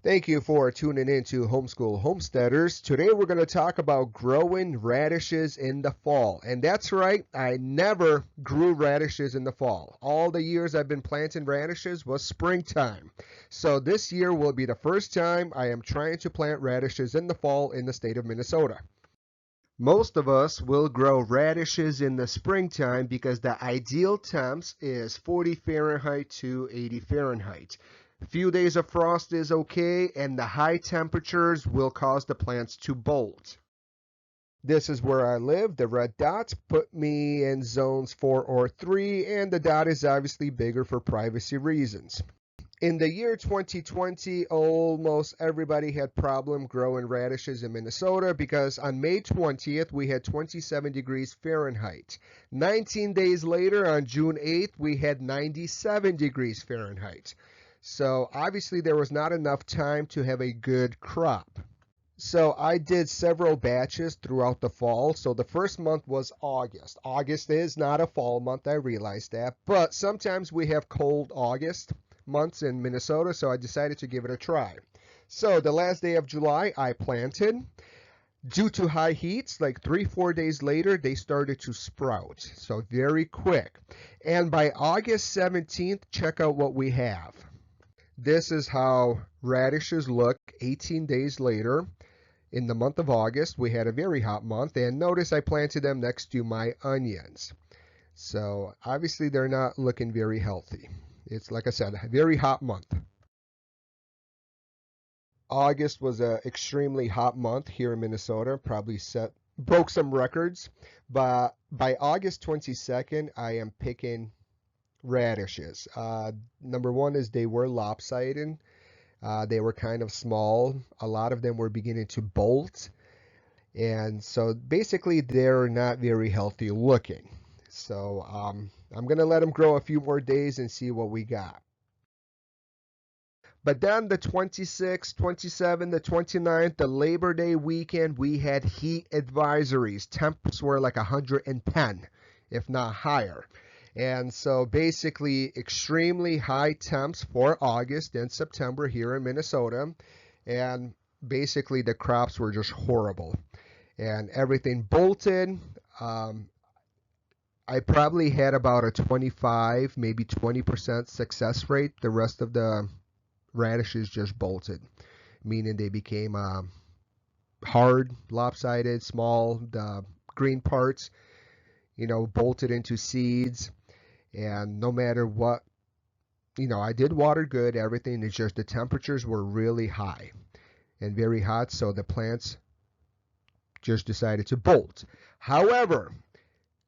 Thank you for tuning in to Homeschool Homesteaders. Today we're going to talk about growing radishes in the fall. And that's right, I never grew radishes in the fall. All the years I've been planting radishes was springtime. So this year will be the first time I am trying to plant radishes in the fall in the state of Minnesota. Most of us will grow radishes in the springtime because the ideal temps is 40 Fahrenheit to 80 Fahrenheit. A few days of frost is okay, and the high temperatures will cause the plants to bolt. This is where I live. The red dots put me in zones 4 or 3, and the dot is obviously bigger for privacy reasons. In the year 2020, almost everybody had problem growing radishes in Minnesota because on May 20th, we had 27 degrees Fahrenheit. 19 days later, on June 8th, we had 97 degrees Fahrenheit. So obviously there was not enough time to have a good crop. So I did several batches throughout the fall. So the first month was August. August is not a fall month, I realize that, but sometimes we have cold August months in Minnesota, so I decided to give it a try. So the last day of July, I planted. Due to high heats, like 3-4 days later, they started to sprout. So very quick. And by August 17th, check out what we have. This is how radishes look 18 days later. In the month of August, we had a very hot month, and notice I planted them next to my onions. So obviously they're not looking very healthy. It's, like I said, a very hot month. August was an extremely hot month here in Minnesota, probably broke some records. But by August 22nd, I am picking radishes. Number one is they were lopsided. They were kind of small. A lot of them were beginning to bolt. And so basically they're not very healthy looking. So I'm going to let them grow a few more days and see what we got. But then the 26th, 27th, the 29th, the Labor Day weekend, we had heat advisories. Temps were like 110, if not higher. And so basically extremely high temps for August and September here in Minnesota. And basically the crops were just horrible. And everything bolted. I probably had about a 25, maybe 20% success rate. The rest of the radishes just bolted, meaning they became hard, lopsided, small. The green parts, bolted into seeds. And no matter what, I did water good, everything. It's just the temperatures were really high and very hot, so the plants just decided to bolt. However,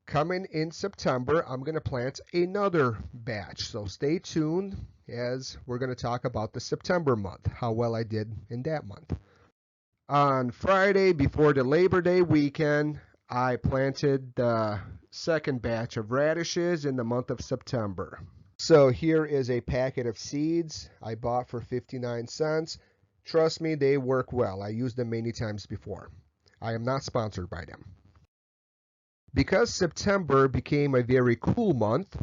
coming in September, I'm going to plant another batch. So stay tuned as we're going to talk about the September month, how well I did in that month. On Friday, before the Labor Day weekend, I planted the second batch of radishes in the month of September. So here is a packet of seeds I bought for 59 cents. Trust me, they work well. I used them many times before. I am not sponsored by them. Because September became a very cool month,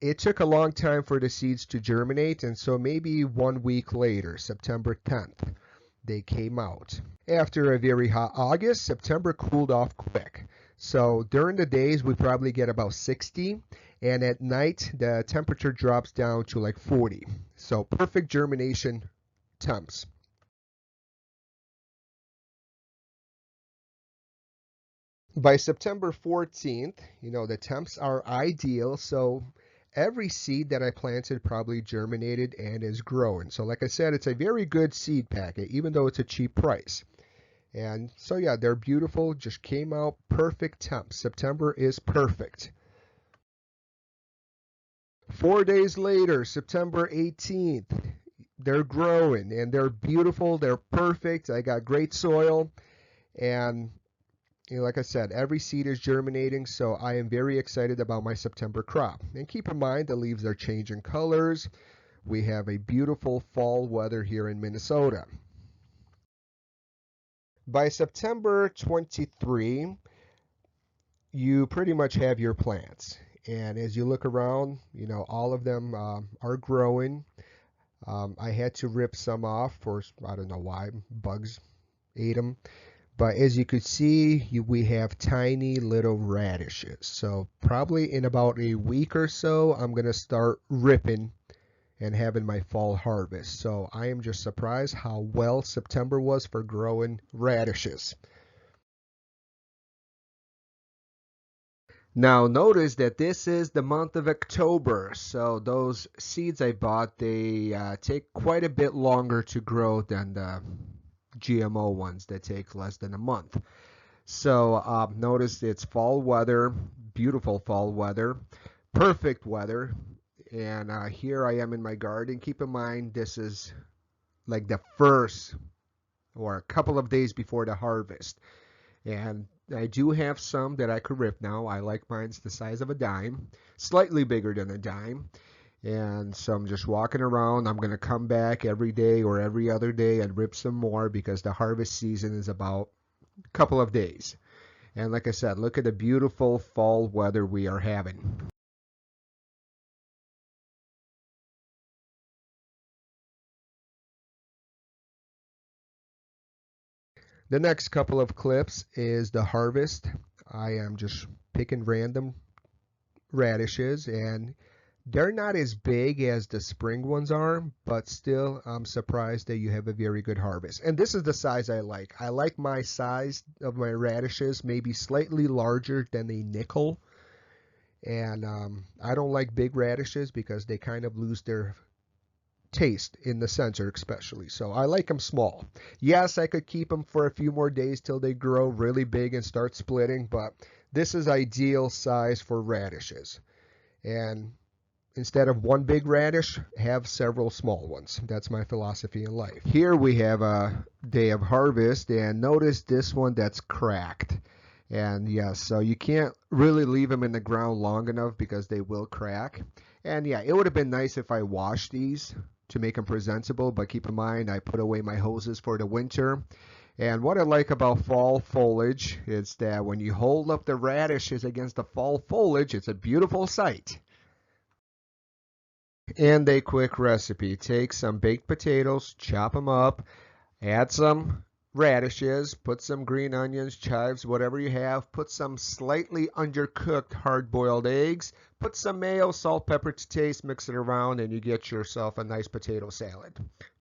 it took a long time for the seeds to germinate, and so maybe 1 week later, September 10th, they came out. After a very hot August, September cooled off quick. So during the days, we probably get about 60, and at night, the temperature drops down to like 40. So perfect germination temps. By September 14th, the temps are ideal, so every seed that I planted probably germinated and is growing. So like I said, it's a very good seed packet, even though it's a cheap price. And so yeah, they're beautiful, just came out perfect temps. September is perfect. 4 days later, September 18th, they're growing and they're beautiful, they're perfect. I got great soil, and like I said, every seed is germinating, so I am very excited about my September crop. And keep in mind, the leaves are changing colors. We have a beautiful fall weather here in Minnesota. By September 23, you pretty much have your plants. And as you look around, all of them are growing. I had to rip some off for, I don't know why, bugs ate them. But as you could see, we have tiny little radishes. So probably in about a week or so, I'm going to start ripping and having my fall harvest. So I am just surprised how well September was for growing radishes. Now notice that this is the month of October, so those seeds I bought, they take quite a bit longer to grow than the GMO ones that take less than a month. So notice it's fall weather, beautiful fall weather, perfect weather, and here I am in my garden. Keep in mind this is like the first or a couple of days before the harvest. And I do have some that I could rip now. I like mine's the size of a dime, slightly bigger than a dime. And so I'm just walking around. I'm going to come back every day or every other day and rip some more because the harvest season is about a couple of days. And like I said, look at the beautiful fall weather we are having. The next couple of clips is the harvest. I am just picking random radishes, and they're not as big as the spring ones are, but still I'm surprised that you have a very good harvest. And this is the size I like. I like my size of my radishes maybe slightly larger than a nickel. And I don't like big radishes because they kind of lose their taste in the center especially. So I like them small. Yes, I could keep them for a few more days till they grow really big and start splitting, but this is ideal size for radishes. And instead of one big radish, have several small ones. That's my philosophy in life. Here we have a day of harvest, and notice this one that's cracked. And yes, so you can't really leave them in the ground long enough because they will crack. And yeah, it would have been nice if I washed these to make them presentable, but keep in mind I put away my hoses for the winter. And what I like about fall foliage is that when you hold up the radishes against the fall foliage, it's a beautiful sight. And a quick recipe. Take some baked potatoes, chop them up, add some radishes, put some green onions, chives, whatever you have, put some slightly undercooked hard-boiled eggs, put some mayo, salt, pepper to taste, mix it around, and you get yourself a nice potato salad.